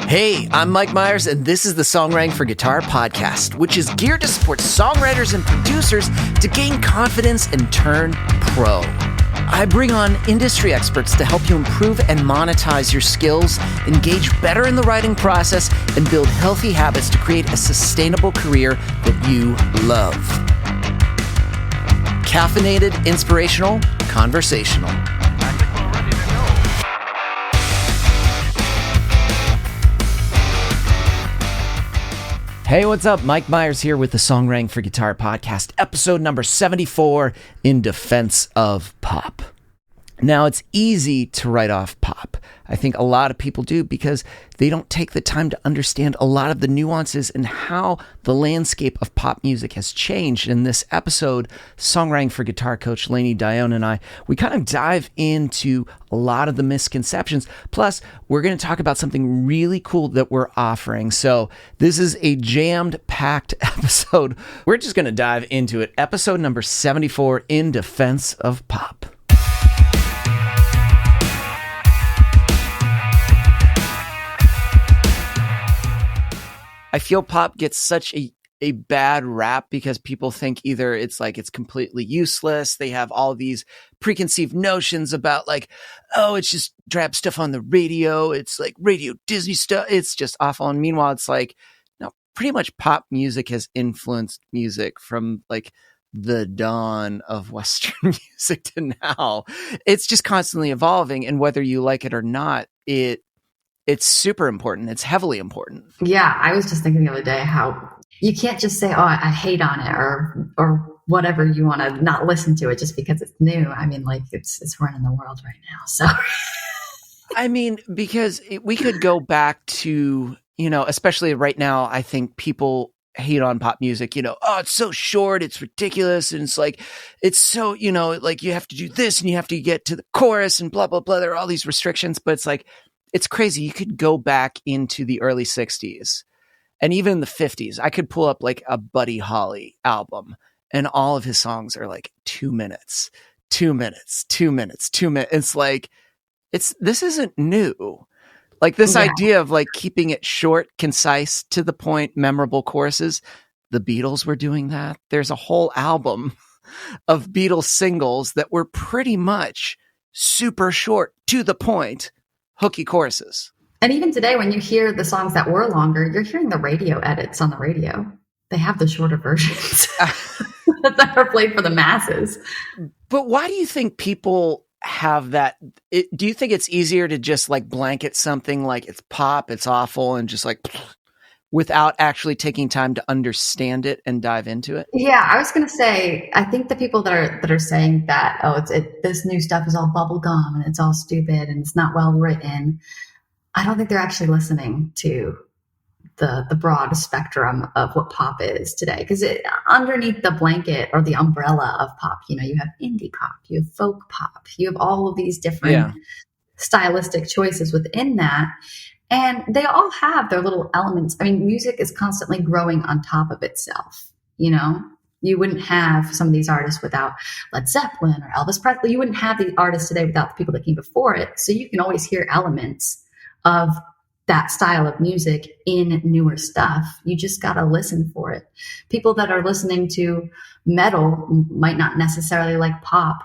Hey, I'm Mike Meiers, and this is the Songwriting for Guitar podcast, which is geared to support songwriters and producers to gain confidence and turn pro. I bring on industry experts to help you improve and monetize your skills, engage better in the writing process, and build healthy habits to create a sustainable career that you love. Caffeinated, inspirational, conversational. Hey, what's up? Mike Meiers here with the Songwriting for Guitar podcast, episode number 74, In Defense of Pop. Now, it's easy to write off pop. I think a lot of people do because they don't take the time to understand a lot of the nuances and how the landscape of pop music has changed. In this episode, Songwriting for Guitar coach Lainey, Dionne, and I, we kind of dive into a lot of the misconceptions. Plus, we're going to talk about something really cool that we're offering. So this is a jammed-packed episode. We're just going to dive into it. Episode number 74, In Defense of Pop. I feel pop gets such a bad rap because people think either it's like it's completely useless. They have all these preconceived notions about like, oh, it's just drab stuff on the radio. It's like Radio Disney stuff. It's just awful. And meanwhile, it's like, no, pretty much pop music has influenced music from like the dawn of Western music to now. It's just constantly evolving. And whether you like it or not, it's super important. It's heavily important. Yeah, I was just thinking the other day how you can't just say, oh, I hate on it or whatever, you want to not listen to it just because it's new. I mean, like it's running the world right now. So, I mean, because we could go back to, especially right now, I think people hate on pop music, oh, it's so short, it's ridiculous. And it's like, it's so, like you have to do this and you have to get to the chorus and blah, blah, blah. There are all these restrictions, but it's like, it's crazy. You could go back into the early 60s and even the 50s. I could pull up like a Buddy Holly album and all of his songs are like 2 minutes, 2 minutes, 2 minutes, 2 minutes. It's like, this isn't new. Like this idea of like keeping it short, concise, to the point, memorable choruses. The Beatles were doing that. There's a whole album of Beatles singles that were pretty much super short, to the point, hooky choruses. And even today, when you hear the songs that were longer, you're hearing the radio edits on the radio. They have the shorter versions that are played for the masses. But why do you think people have that? Do you think it's easier to just like blanket something like it's pop, it's awful, and just like without actually taking time to understand it and dive into it? Yeah, I was going to say, I think the people that are saying that, oh, this new stuff is all bubblegum and it's all stupid and it's not well written, I don't think they're actually listening to the broad spectrum of what pop is today. Because underneath the blanket or the umbrella of pop, you have indie pop, you have folk pop, you have all of these different stylistic choices within that. And they all have their little elements. I mean, music is constantly growing on top of itself. You wouldn't have some of these artists without Led Zeppelin or Elvis Presley. You wouldn't have the artists today without the people that came before it. So you can always hear elements of that style of music in newer stuff. You just got to listen for it. People that are listening to metal might not necessarily like pop,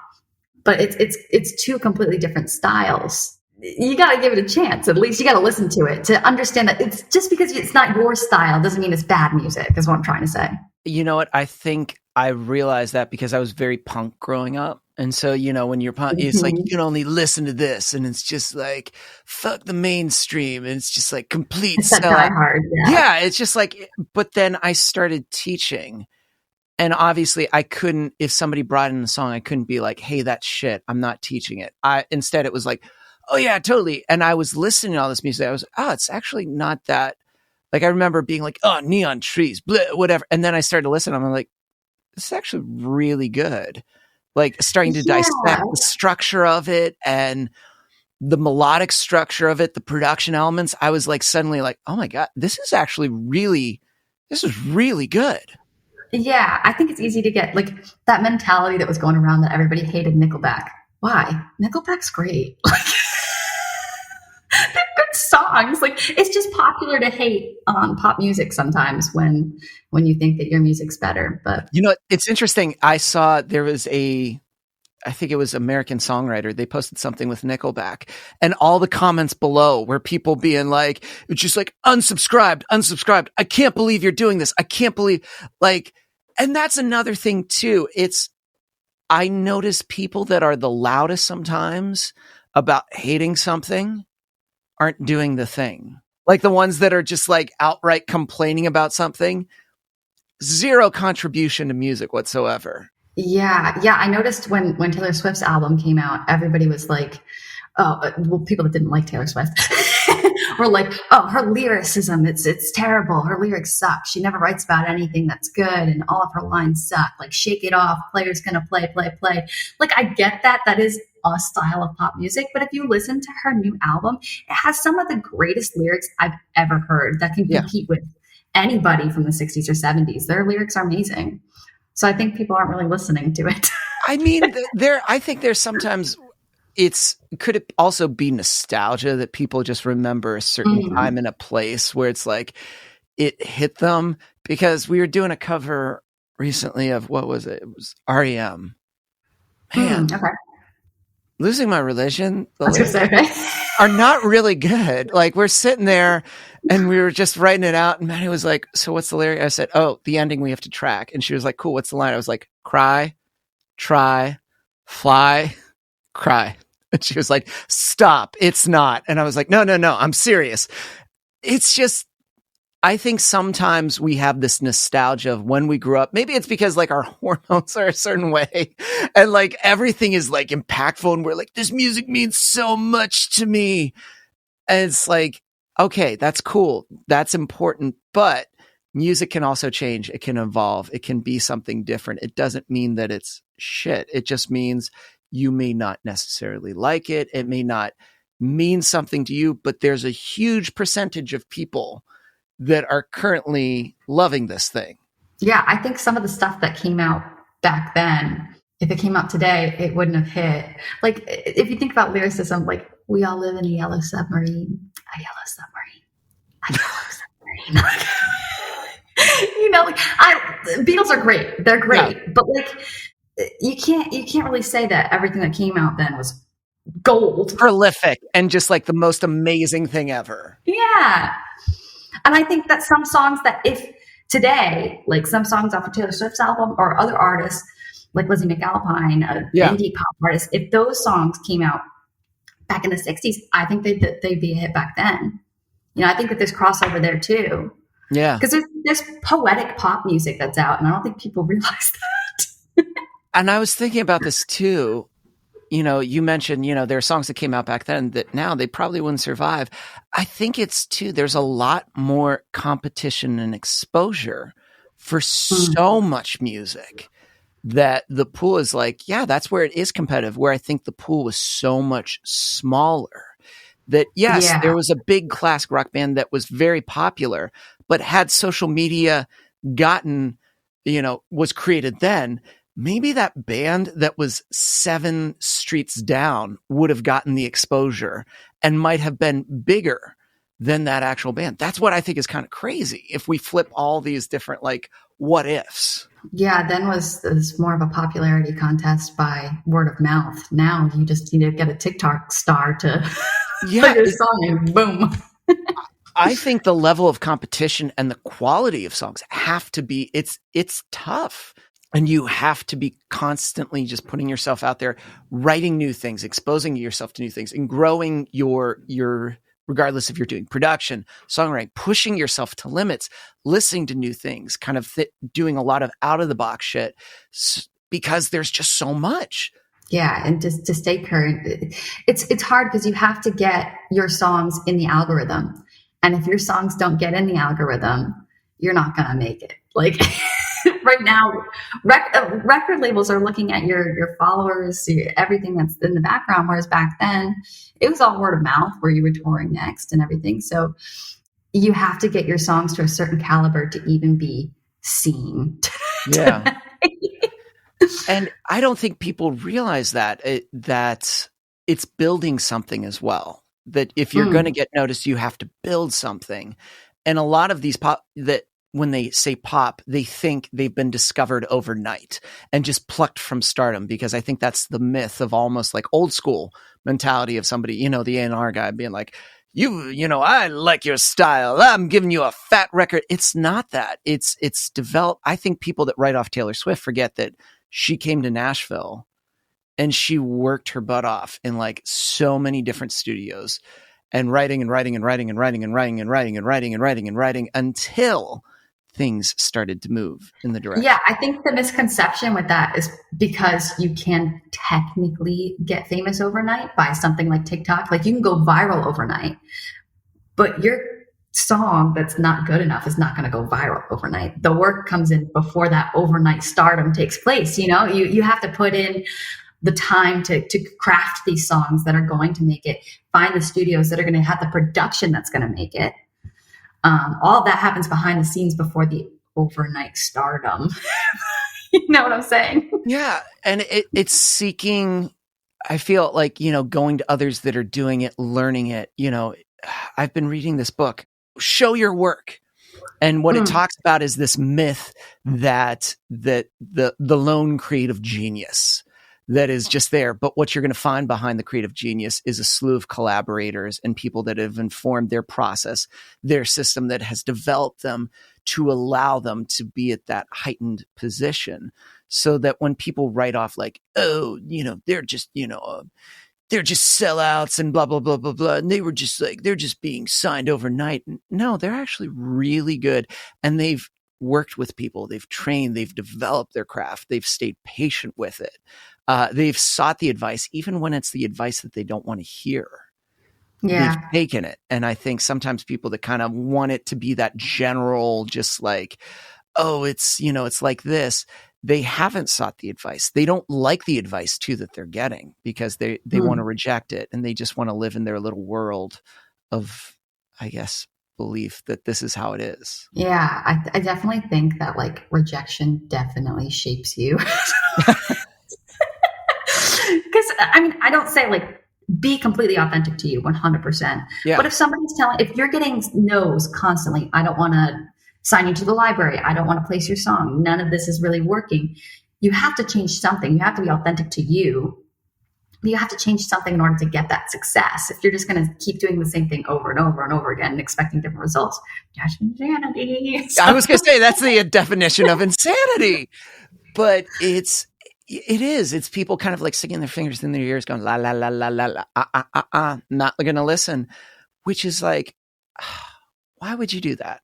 but it's two completely different styles. You got to give it a chance. At least you got to listen to it to understand that it's just because it's not your style doesn't mean it's bad music, is what I'm trying to say. You know what? I think I realized that because I was very punk growing up. And so, when you're punk, it's like, you can only listen to this. And it's just like, fuck the mainstream. And it's just like complete it's that Die Hard. Yeah. It's just like, but then I started teaching. And obviously I couldn't, if somebody brought in a song, I couldn't be like, hey, that's shit, I'm not teaching it. Instead it was like, oh yeah, totally. And I was listening to all this music. I was, it's actually not that. Like I remember being like, oh, neon trees, blah, whatever. And then I started to listen. I'm like, this is actually really good. Like starting to dissect the structure of it and the melodic structure of it, the production elements. I was like suddenly like, oh my God, this is really good. Yeah, I think it's easy to get like that mentality that was going around that everybody hated Nickelback. Why? Nickelback's great. They're good songs. songs. Like, it's just popular to hate on pop music sometimes when you think that your music's better. But it's interesting. I saw there was I think it was American Songwriter. They posted something with Nickelback, and all the comments below were people being like, it's just like, unsubscribed. I can't believe you're doing this. I can't believe, like, and that's another thing too. I notice people that are the loudest sometimes about hating something aren't doing the thing. Like the ones that are just like outright complaining about something, zero contribution to music whatsoever. Yeah. I noticed when Taylor Swift's album came out, everybody was like, oh, well, people that didn't like Taylor Swift were like, oh, her lyricism, it's terrible. Her lyrics suck. She never writes about anything that's good, and all of her lines suck. Like, shake it off. Player's gonna play. Like, I get that. That is a style of pop music. But if you listen to her new album, it has some of the greatest lyrics I've ever heard that can compete with anybody from the 60s or 70s. Their lyrics are amazing. So I think people aren't really listening to it. I mean, I think there's sometimes could it also be nostalgia that people just remember a certain time and a place where it's like it hit them? Because we were doing a cover recently of, what was it? It was REM. Man, okay. Losing My Religion, the lyrics are not really good. Like, we're sitting there and we were just writing it out, and Maddie was like, so what's the lyric? I said, oh, the ending we have to track. And she was like, cool, what's the line? I was like, cry, try, fly, cry. And she was like, stop, it's not. And I was like, no, I'm serious. It's just, I think sometimes we have this nostalgia of when we grew up. Maybe it's because like our hormones are a certain way and like everything is like impactful, and we're like, this music means so much to me. And it's like, okay, that's cool. That's important. But music can also change. It can evolve. It can be something different. It doesn't mean that it's shit. It just means you may not necessarily like it. It may not mean something to you, but there's a huge percentage of people that are currently loving this thing. Yeah, I think some of the stuff that came out back then, if it came out today, it wouldn't have hit. Like, if you think about lyricism, like, we all live in a yellow submarine, a yellow submarine. Like, Beatles are great. They're great. Yeah. But like, you can't really say that everything that came out then was gold. Prolific and just like the most amazing thing ever. Yeah. And I think that some songs that if today, like some songs off of Taylor Swift's album or other artists like Lizzie McAlpine, indie pop artist, if those songs came out back in the 60s, I think they'd be a hit back then. I think that there's crossover there too. Yeah. Because there's poetic pop music that's out, and I don't think people realize that. And I was thinking about this too. You mentioned, there are songs that came out back then that now they probably wouldn't survive. I think it's too, there's a lot more competition and exposure for so much music that the pool is like, yeah, that's where it is competitive, where I think the pool was so much smaller that, yes, there was a big classic rock band that was very popular, but had social media was created then, maybe that band that was 7 streets down would have gotten the exposure and might have been bigger than that actual band. That's what I think is kind of crazy if we flip all these different like what ifs. Yeah, then was more of a popularity contest by word of mouth. Now you just need to get a TikTok star to play your song and boom. I think the level of competition and the quality of songs have to be, it's tough. And you have to be constantly just putting yourself out there, writing new things, exposing yourself to new things, and growing your regardless if you're doing production, songwriting, pushing yourself to limits, listening to new things, kind of doing a lot of out of the box shit because there's just so much. Yeah, and just to stay current, it's hard because you have to get your songs in the algorithm, and if your songs don't get in the algorithm, you're not gonna make it. Like. Right now, record labels are looking at your followers, everything that's in the background, whereas back then, it was all word of mouth where you were touring next and everything. So you have to get your songs to a certain caliber to even be seen. Yeah. And I don't think people realize that it's building something as well. that if you're going to get noticed, you have to build something. And a lot of these pop that when they say pop, they think they've been discovered overnight and just plucked from stardom, because I think that's the myth of almost like old school mentality of somebody, you know, the A&R guy being like, you know, I like your style. I'm giving you a fat record. It's not that. It's developed. I think people that write off Taylor Swift forget that she came to Nashville and she worked her butt off in like so many different studios and writing until things started to move in the direction. Yeah, I think the misconception with that is because you can technically get famous overnight by something like TikTok. Like you can go viral overnight, but your song that's not good enough is not going to go viral overnight. The work comes in before that overnight stardom takes place. You know, you have to put in the time to craft these songs that are going to make it, find the studios that are going to have the production that's going to make it. All that happens behind the scenes before the overnight stardom. You know what I'm saying? Yeah. And it's seeking, I feel like, you know, going to others that are doing it, learning it. You know, I've been reading this book, Show Your Work. And what it talks about is this myth that the lone creative genius that is just there. But what you're going to find behind the creative genius is a slew of collaborators and people that have informed their process, their system that has developed them to allow them to be at that heightened position. So that when people write off like, oh, you know, they're just, you know, they're just sellouts and blah, blah, blah, blah, blah. And they were just like, they're just being signed overnight. No, they're actually really good. And they've worked with people, they've trained, they've developed their craft, they've stayed patient with it. They've sought the advice, even when it's the advice that they don't want to hear. Yeah. They've taken it. And I think sometimes people that kind of want it to be that general, just like, oh, it's, you know, it's like this. They haven't sought the advice. They don't like the advice too that they're getting because they want to reject it. And they just want to live in their little world of, I guess, belief that this is how it is. Yeah, I definitely think that like rejection definitely shapes you. Because I mean, I don't say like be completely authentic to you 100%. Yeah. But if somebody's if you're getting no's constantly, I don't want to sign you to the library, I don't want to place your song, none of this is really working, you have to change something. You have to be authentic to you. You have to change something in order to get that success. If you're just going to keep doing the same thing over and over and over again and expecting different results, that's insanity. I was going to say that's the definition of insanity, but it's people kind of like sticking their fingers in their ears going, la, la, la, la, la, la, not going to listen, which is like, why would you do that?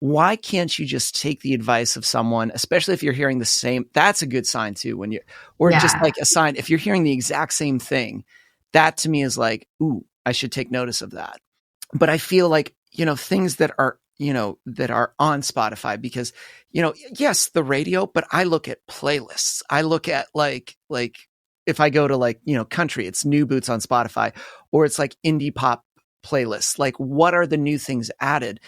Why can't you just take the advice of someone, especially if you're hearing the same, that's a good sign too, when just like a sign, if you're hearing the exact same thing, that to me is like, ooh, I should take notice of that. But I feel like, you know, things that are, you know, that are on Spotify, because, you know, yes, the radio, but I look at playlists. I look at like if I go to like, you know, country, it's New Boots on Spotify, or it's like indie pop playlists. Like, what are the new things added?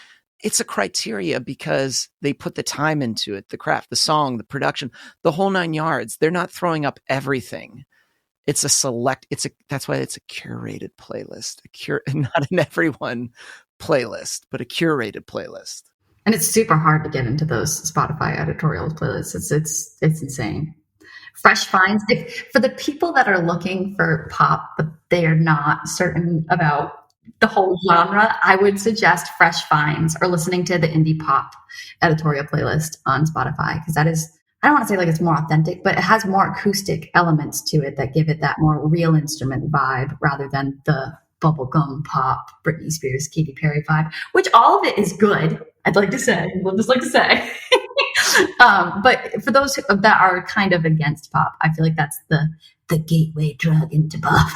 It's a criteria because they put the time into it, the craft, the song, the production, the whole 9 yards. They're not throwing up everything. It's that's why it's a curated playlist, not an everyone playlist, but a curated playlist. And it's super hard to get into those Spotify editorial playlists. It's insane. Fresh finds. For the people that are looking for pop, but they are not certain about the whole genre, I would suggest Fresh Finds or listening to the indie pop editorial playlist on Spotify, because that is, I don't want to say like it's more authentic, but it has more acoustic elements to it that give it that more real instrument vibe rather than the bubblegum pop, Britney Spears, Katy Perry vibe, which all of it is good. I'd like to say, but for those that are kind of against pop, I feel like that's the gateway drug into pop.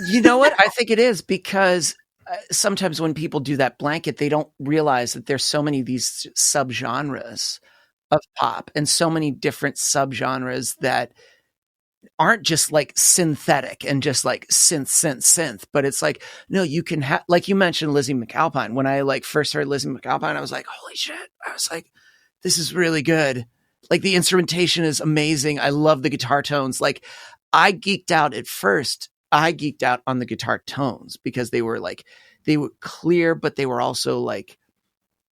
You know what? I think it is, because sometimes when people do that blanket, they don't realize that there's so many of these subgenres of pop and so many different subgenres that aren't just like synthetic and just like synth, but it's like, no, you can have, like you mentioned, Lizzie McAlpine. When I like first heard Lizzie McAlpine, I was like, holy shit. I was like, this is really good. Like the instrumentation is amazing. I love the guitar tones. Like I geeked out at first I geeked out on the guitar tones because they were clear, but they were also like,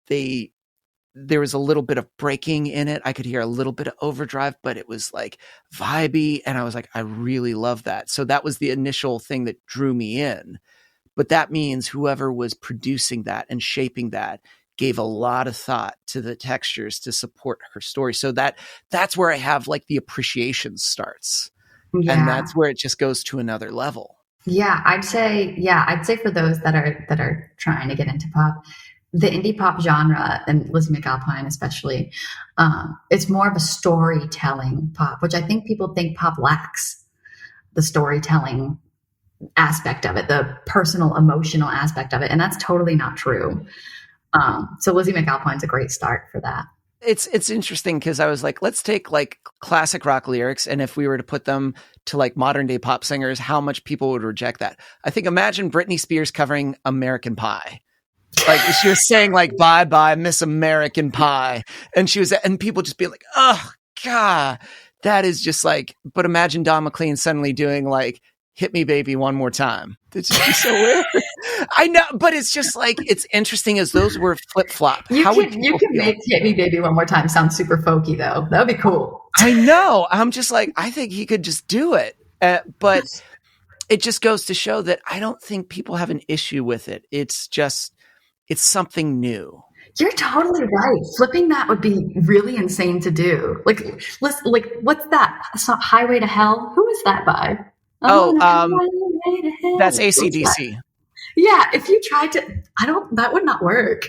there was a little bit of breaking in it. I could hear a little bit of overdrive, but it was like vibey. And I was like, I really love that. So that was the initial thing that drew me in. But that means whoever was producing that and shaping that gave a lot of thought to the textures to support her story. So that's where I have like the appreciation starts. Yeah. And that's where it just goes to another level. Yeah, I'd say for those that are trying to get into pop, the indie pop genre, and Lizzie McAlpine especially, it's more of a storytelling pop, which I think people think pop lacks the storytelling aspect of it, the personal, emotional aspect of it. And that's totally not true. So Lizzie McAlpine's a great start for that. It's interesting because I was like, let's take like classic rock lyrics, and if we were to put them to like modern day pop singers, how much people would reject that. I think imagine Britney Spears covering American Pie. Like she was saying like, bye bye, Miss American Pie. And people just be like, oh God, that is just like, but imagine Don McLean suddenly doing like, hit me baby one more time. It's just so weird. I know, but it's just like, it's interesting as those were flip flop. You can make hit me baby one more time sound super folky though. That would be cool. I know. I'm just like, I think he could just do it. But it just goes to show that I don't think people have an issue with it. It's something new. You're totally right. Flipping that would be really insane to do. Like what's that? It's not Highway to Hell. Who is that by? That's AC/DC. Yeah, if you tried to, that would not work.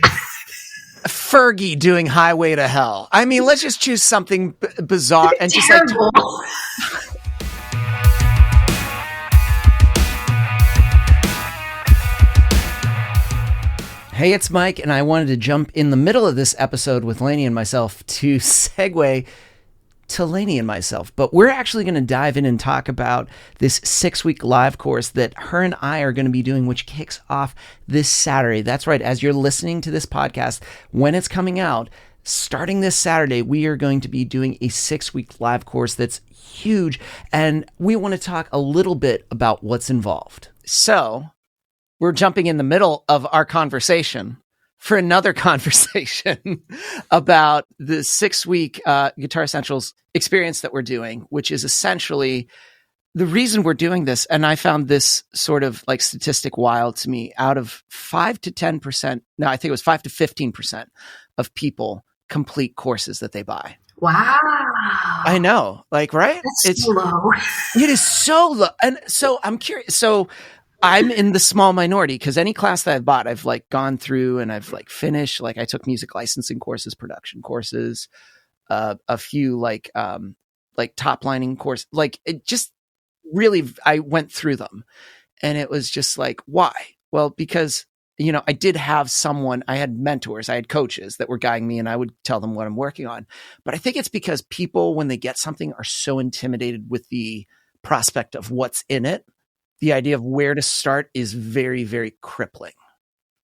Fergie doing Highway to Hell. I mean, let's just choose something bizarre and just like. Hey, it's Mike, and I wanted to jump in the middle of this episode with Lainey and myself to segue to Lainey and myself. But we're actually going to dive in and talk about this 6-week live course that her and I are going to be doing, which kicks off this Saturday. That's right. As you're listening to this podcast, when it's coming out, starting this Saturday, we are going to be doing a 6-week live course that's huge. And we want to talk a little bit about what's involved. So we're jumping in the middle of our conversation for another conversation about the 6-week Guitar Essentials experience that we're doing, which is essentially the reason we're doing this. And I found this sort of like statistic wild to me. Out of 5 to 10%, no, I think it was 5 to 15% of people complete courses that they buy. Wow. I know, like, right? That's so low. It is so low. And so I'm curious. So I'm in the small minority because any class that I've bought, I've like gone through and I've like finished. Like I took music licensing courses, production courses, a few like top lining course. Like it just really, I went through them, and it was just like, why? Well, because I did have I had mentors, I had coaches that were guiding me, and I would tell them what I'm working on. But I think it's because people, when they get something, are so intimidated with the prospect of what's in it. The idea of where to start is very, very crippling.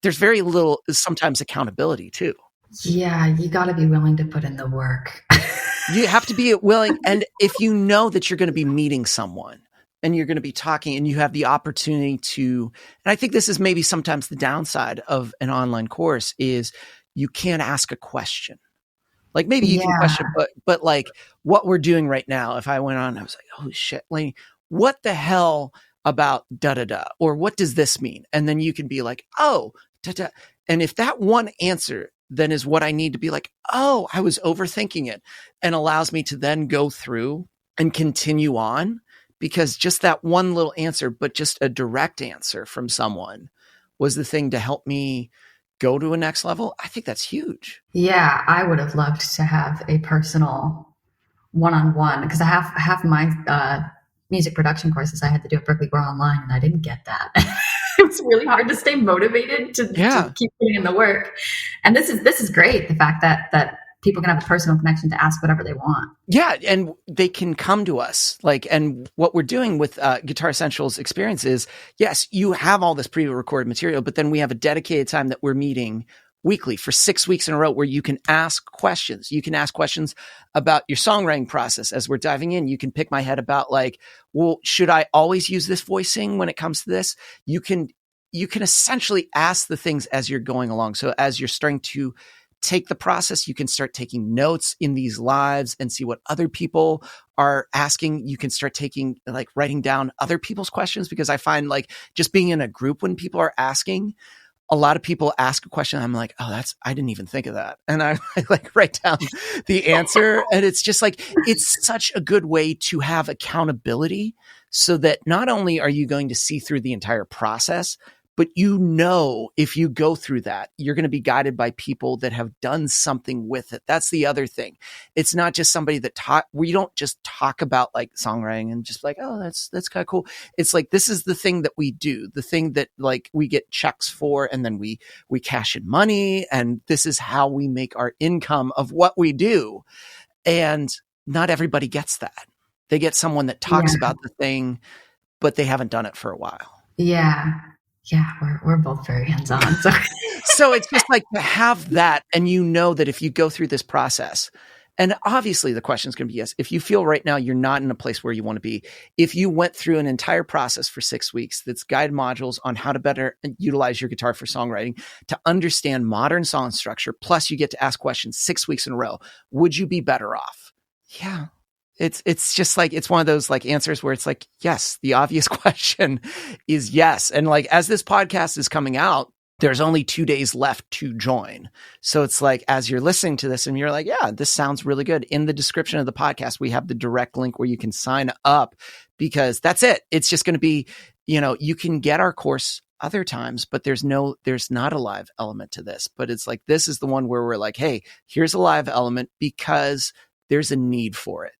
There's very little, sometimes, accountability too. Yeah, you got to be willing to put in the work. You have to be willing. And if you know that you're going to be meeting someone and you're going to be talking and you have the opportunity to, and I think this is maybe sometimes the downside of an online course is you can't ask a question. Like maybe you can question, but like what we're doing right now, if I went on, I was like, holy shit, Lainey, what the hell about da-da-da, or what does this mean? And then you can be like, oh, da-da. And if that one answer then is what I need to be like, oh, I was overthinking it, and allows me to then go through and continue on, because just that one little answer, but just a direct answer from someone was the thing to help me go to a next level. I think that's huge. Yeah, I would have loved to have a personal one-on-one, because I have my music production courses I had to do at Berklee were online, and I didn't get that. It's really hard to stay motivated to keep putting in the work. And this is great. The fact that people can have a personal connection to ask whatever they want. Yeah. And they can come to us and what we're doing with Guitar Essentials experience is, yes, you have all this pre-recorded material, but then we have a dedicated time that we're meeting weekly for 6 weeks in a row where you can ask questions. You can ask questions about your songwriting process. As we're diving in, you can pick my head about like, well, should I always use this voicing when it comes to this? You can essentially ask the things as you're going along. So as you're starting to take the process, you can start taking notes in these lives and see what other people are asking. You can start taking, like, writing down other people's questions, because I find like just being in a group when people are asking, a lot of people ask a question. I'm like, oh, I didn't even think of that. And I like write down the answer. And it's just like, it's such a good way to have accountability, so that not only are you going to see through the entire process, but if you go through that, you're going to be guided by people that have done something with it. That's the other thing. It's not just somebody that we don't just talk about like songwriting and just like, oh, that's kind of cool. It's like, this is the thing that we do, the thing that like we get checks for, and then we cash in money, and this is how we make our income of what we do. And not everybody gets that. They get someone that talks about the thing, but they haven't done it for a while. Yeah. Yeah, we're both very hands-on. So it's just like to have that, and that if you go through this process, and obviously the question is going to be yes. If you feel right now you're not in a place where you want to be, if you went through an entire process for 6 weeks that's guide modules on how to better utilize your guitar for songwriting, to understand modern song structure, plus you get to ask questions 6 weeks in a row, would you be better off? Yeah. It's just like, it's one of those like answers where it's like, yes, the obvious question is yes. And like, as this podcast is coming out, there's only 2 days left to join. So it's like, as you're listening to this and you're like, yeah, this sounds really good. In the description of the podcast, we have the direct link where you can sign up, because that's it. It's just going to be, you can get our course other times, but there's not a live element to this. But it's like, this is the one where we're like, hey, here's a live element because there's a need for it.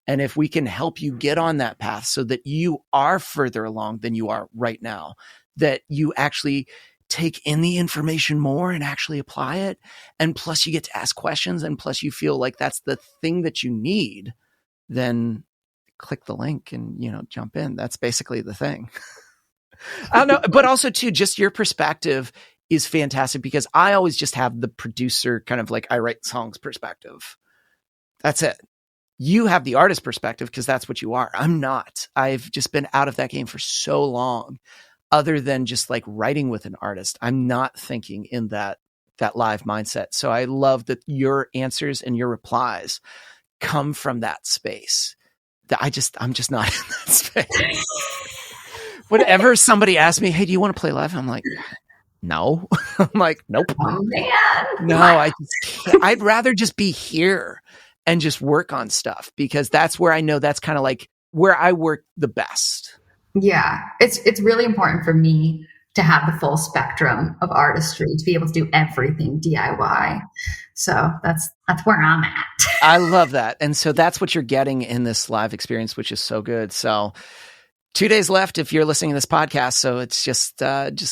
And if we can help you get on that path so that you are further along than you are right now, that you actually take in the information more and actually apply it, and plus you get to ask questions, and plus you feel like that's the thing that you need, then click the link and, jump in. That's basically the thing. I don't know, but also too, just your perspective is fantastic, because I always just have the producer kind of like, I write songs perspective. That's it. You have the artist perspective because that's what you are. I'm not. I've just been out of that game for so long, other than just like writing with an artist. I'm not thinking in that live mindset. So I love that your answers and your replies come from that space. I'm just not in that space. Whenever somebody asks me, hey, do you want to play live? I'm like, no. I'm like, nope. Oh, man. No, I just can't. I'd rather just be here and just work on stuff, because that's where I know that's kind of like where I work the best. Yeah. It's really important for me to have the full spectrum of artistry, to be able to do everything DIY. So that's where I'm at. I love that. And so that's what you're getting in this live experience, which is so good. So 2 days left if you're listening to this podcast. So it's just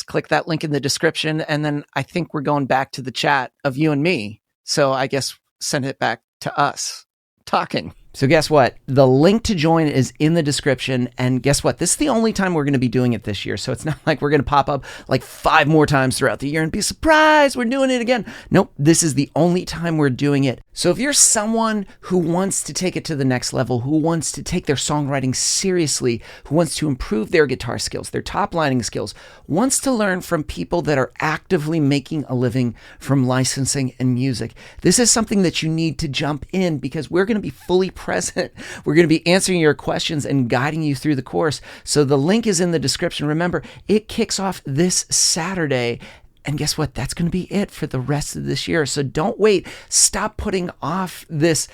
click that link in the description. And then I think we're going back to the chat of you and me. So I guess send it back to us talking. So guess what? The link to join is in the description. And guess what? This is the only time we're going to be doing it this year. So it's not like we're going to pop up like 5 more times throughout the year and be surprised we're doing it again. Nope. This is the only time we're doing it. So if you're someone who wants to take it to the next level, who wants to take their songwriting seriously, who wants to improve their guitar skills, their top lining skills, wants to learn from people that are actively making a living from licensing and music, this is something that you need to jump in, because we're going to be fully present. We're going to be answering your questions and guiding you through the course. So the link is in the description. Remember, it kicks off this Saturday. And guess what? That's going to be it for the rest of this year. So don't wait. Stop putting off this,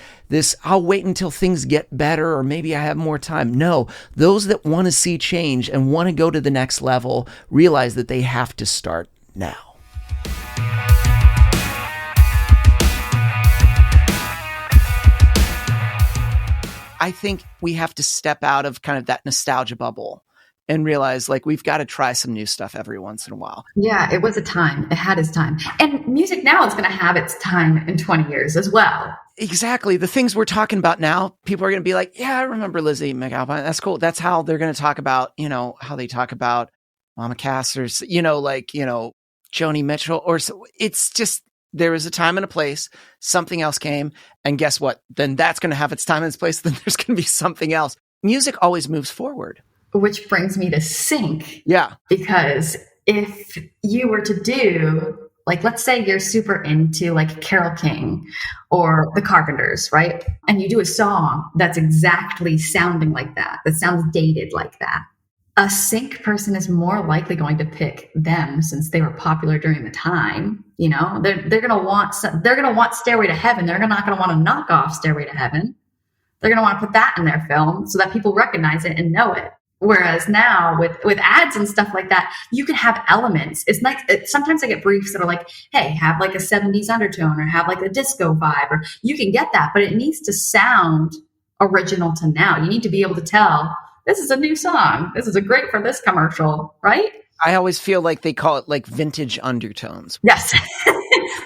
I'll wait until things get better, or maybe I have more time. No, those that want to see change and want to go to the next level realize that they have to start now. I think we have to step out of kind of that nostalgia bubble and realize like we've got to try some new stuff every once in a while. Yeah, it was a time. It had its time. And music now is going to have its time in 20 years as well. Exactly. The things we're talking about now, people are going to be like, yeah, I remember Lizzie McAlpine. That's cool. That's how they're going to talk about, how they talk about Mama Cass or, Joni Mitchell, or so. It's just, there was a time and a place, something else came, and guess what? Then that's going to have its time and its place. Then there's going to be something else. Music always moves forward. Which brings me to sync. Yeah. Because if you were to do, like, let's say you're super into like Carole King or the Carpenters, right? And you do a song that's exactly sounding like that, that sounds dated like that. A sync person is more likely going to pick them since they were popular during the time. You know, they're gonna want Stairway to Heaven. They're not gonna want to knock off Stairway to Heaven. They're gonna want to put that in their film so that people recognize it and know it. Whereas now with ads and stuff like that, you can have elements. It's like, sometimes I get briefs that are like, hey, have like a 70s undertone or have like a disco vibe, or you can get that, but it needs to sound original to now. You need to be able to tell this is a new song. This is a great for this commercial, right? I always feel like they call it like vintage undertones. Yes.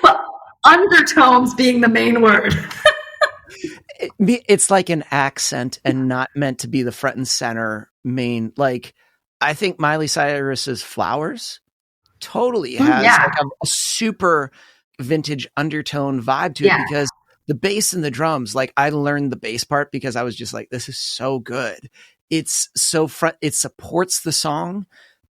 Well, undertones being the main word. It's like an accent and not meant to be the front and center main. Like, I think Miley Cyrus's Flowers totally has like a super vintage undertone vibe to it because the bass and the drums, like I learned the bass part because I was just like, this is so good. It's so it supports the song.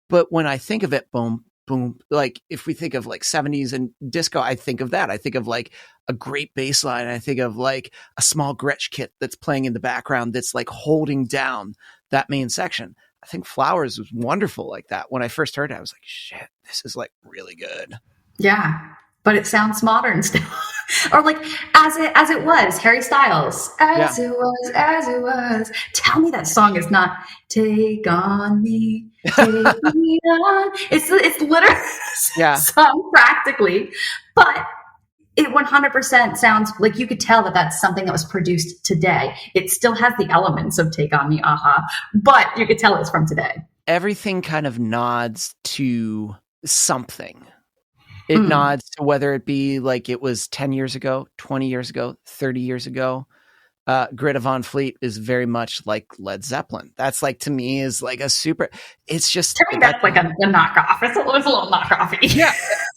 But when I think of it, boom, boom, like if we think of like 70s and disco, I think of that. I think of like a great bass line. I think of like a small Gretsch kit that's playing in the background that's like holding down that main section. I think Flowers was wonderful like that. When I first heard it, I was like, shit, this is like really good. Yeah, but it sounds modern still. Or like as it was, Harry Styles, as it was. Tell me that song is not Take On Me, Take Me On. It's literally sung practically, but it 100% sounds like you could tell that that's something that was produced today. It still has the elements of Take On Me, but you could tell it's from today. Everything kind of nods to something. It nods to whether it be like it was 10 years ago, 20 years ago, 30 years ago. Greta Von Fleet is very much like Led Zeppelin. That's like, to me, is like a super, it's just. To me, that's like a knockoff. It's a little knockoffy. Yeah,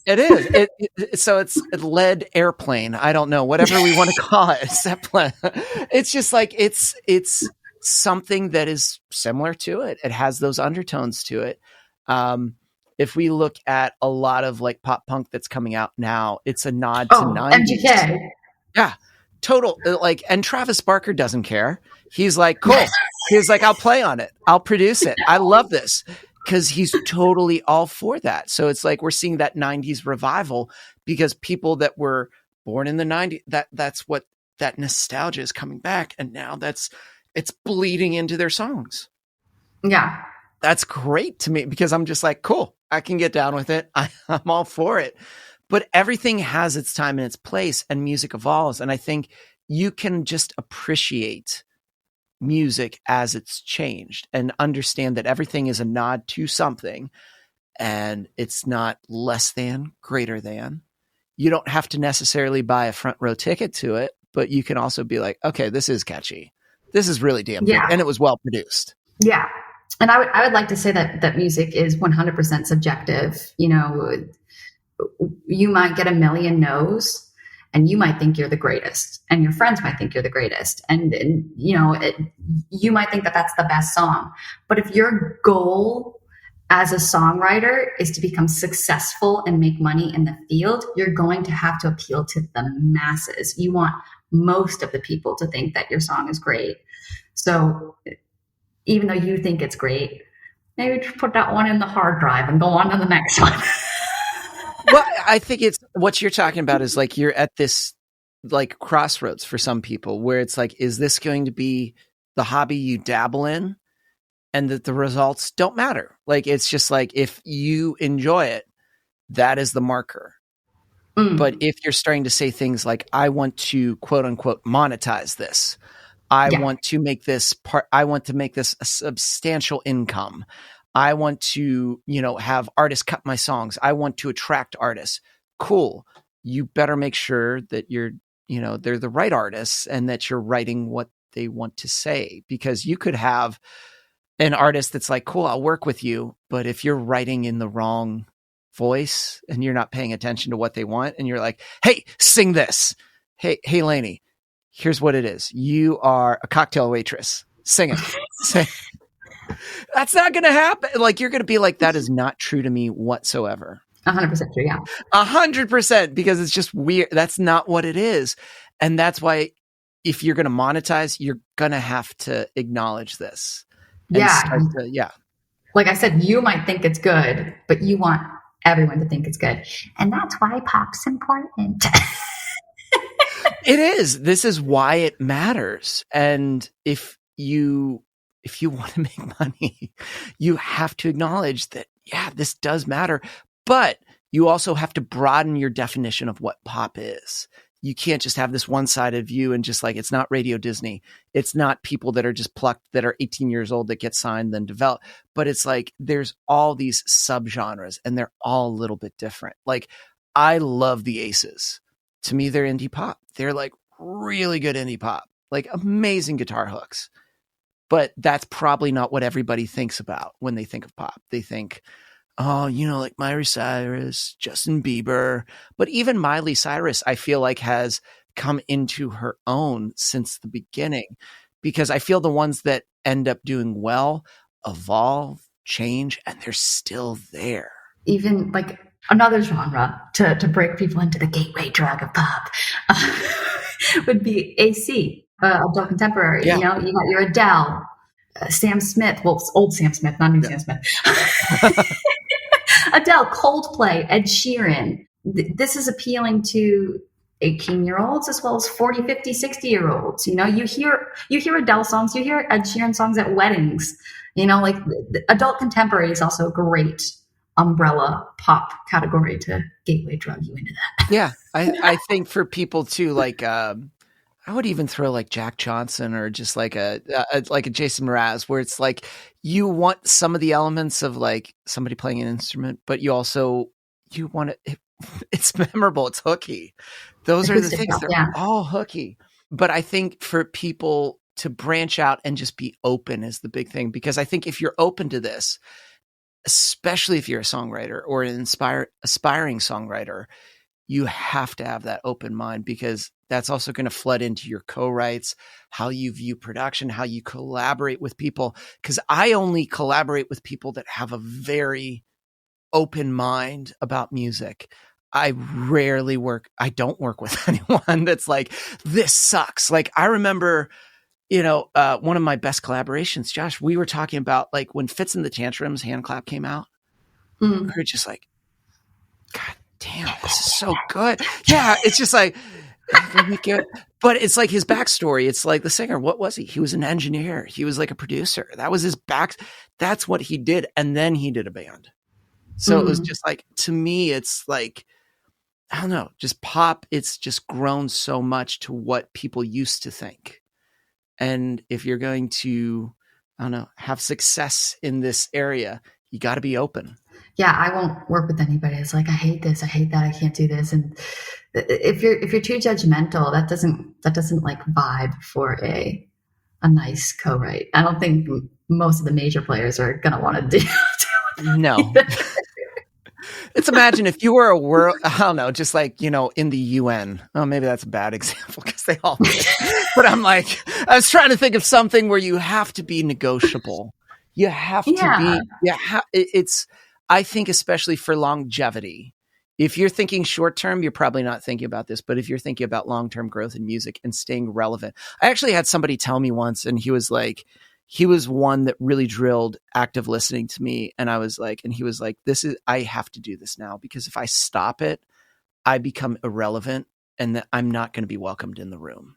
it is. So it's lead airplane. I don't know, whatever we want to call it. Zeppelin. It's just like, it's something that is similar to it. It has those undertones to it. If we look at a lot of like pop punk that's coming out now, it's a nod to 90s. MGK. Yeah, total. Like, and Travis Barker doesn't care. He's like, cool. He's like, I'll play on it. I'll produce it. I love this, because he's totally all for that. So it's like we're seeing that 90s revival because people that were born in the 90s, that's what that nostalgia is coming back. And now it's bleeding into their songs. Yeah. That's great to me because I'm just like, cool, I can get down with it. I'm all for it. But everything has its time and its place, and music evolves. And I think you can just appreciate music as it's changed and understand that everything is a nod to something, and it's not less than, greater than. You don't have to necessarily buy a front row ticket to it, but you can also be like, okay, this is catchy. This is really damn good. And it was well produced. Yeah. And I would like to say that music is 100% subjective. You know, you might get a million no's and you might think you're the greatest, and your friends might think you're the greatest. And you know, you might think that that's the best song. But if your goal as a songwriter is to become successful and make money in the field, you're going to have to appeal to the masses. You want most of the people to think that your song is great. So even though you think it's great, maybe just put that one in the hard drive and go on to the next one. Well, I think it's what you're talking about is like you're at this like crossroads for some people where it's like, is this going to be the hobby you dabble in and that the results don't matter? Like, it's just like, if you enjoy it, that is the marker. But if you're starting to say things like, I want to quote unquote monetize this, I want to make this a substantial income. I want to, have artists cut my songs. I want to attract artists. Cool. You better make sure that they're the right artists and that you're writing what they want to say, because you could have an artist that's like, cool, I'll work with you. But if you're writing in the wrong voice and you're not paying attention to what they want. And you're like, hey, sing this. Hey, Lainey, here's what it is. You are a cocktail waitress. Sing it. Sing. That's not going to happen. Like, you're going to be like, that is not true to me whatsoever. 100% true. Yeah. 100%, because it's just weird. That's not what it is. And that's why if you're going to monetize, you're going to have to acknowledge this. Yeah. Like I said, you might think it's good, but you want everyone to think it's good. And that's why pop's important. It is. This is why it matters. And if you want to make money, you have to acknowledge that, yeah, this does matter. But you also have to broaden your definition of what pop is. You can't just have this one-sided view and just like, it's not Radio Disney. It's not people that are just plucked that are 18 years old that get signed then develop. But it's like, there's all these subgenres and they're all a little bit different. Like, I love the Aces. To me, they're indie pop. They're like really good indie pop, like amazing guitar hooks. But that's probably not what everybody thinks about when they think of pop. They think, oh, like Miley Cyrus, Justin Bieber. But even Miley Cyrus, I feel like, has come into her own since the beginning, because I feel the ones that end up doing well evolve, change, and they're still there. Even like another genre to break people into the gateway drug of pop would be AC, adult contemporary. Yeah. You got your Adele, Sam Smith. Well, old Sam Smith, not new Sam Smith. Adele, Coldplay, Ed Sheeran. This is appealing to 18-year-olds as well as 40, 50, 60-year-olds. You hear Adele songs, you hear Ed Sheeran songs at weddings. Like the adult contemporary is also a great umbrella pop category to gateway drug you into that. Yeah. I think for people too, like, I would even throw like Jack Johnson or just like a Jason Mraz, where it's like, you want some of the elements of like somebody playing an instrument, but you want it. It's memorable. It's hooky. Those are the things. They're all hooky. But I think for people to branch out and just be open is the big thing, because I think if you're open to this, especially if you're a songwriter or an aspiring songwriter, you have to have that open mind, because that's also going to flood into your co-writes, how you view production, how you collaborate with people. Because I only collaborate with people that have a very open mind about music. I don't work with anyone that's like, this sucks. Like, I remember, one of my best collaborations, Josh, we were talking about like when Fits in the Tantrums Hand Clap came out. We were just like, God damn, this is so good. Yeah, it's just like, but it's like his backstory. It's like the singer. What was he? He was an engineer. He was like a producer. That was his back. That's what he did. And then he did a band. So it was just like, to me, it's like, I don't know, just pop. It's just grown so much to what people used to think. And if you're going to, I don't know, have success in this area, you got to be open. Yeah, I won't work with anybody. It's like, I hate this, I hate that, I can't do this. And if you're too judgmental, that doesn't like vibe for a nice co-write. I don't think most of the major players are gonna want to do. No. It's, imagine if you were a world, I don't know, just like, in the UN. Oh, maybe that's a bad example because they all did. But I'm like, I was trying to think of something where you have to be negotiable. You have to be, it's, I think, especially for longevity, if you're thinking short term, you're probably not thinking about this, but if you're thinking about long-term growth in music and staying relevant, I actually had somebody tell me once, and he was one that really drilled active listening to me. And I was like, and he was like, I have to do this now, because if I stop it, I become irrelevant and that I'm not going to be welcomed in the room.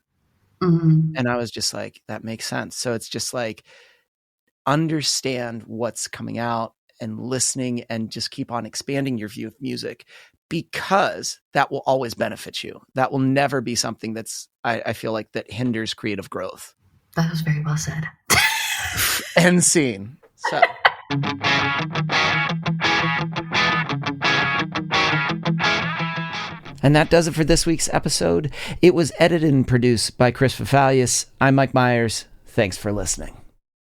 Mm-hmm. And I was just like, that makes sense. So it's just like, understand what's coming out and listening, and just keep on expanding your view of music, because that will always benefit you. That will never be something that's, I feel like, that hinders creative growth. That was very well said. End scene. So. And that does it for this week's episode. It was edited and produced by Chris Fafalius. I'm Mike Meiers. Thanks for listening.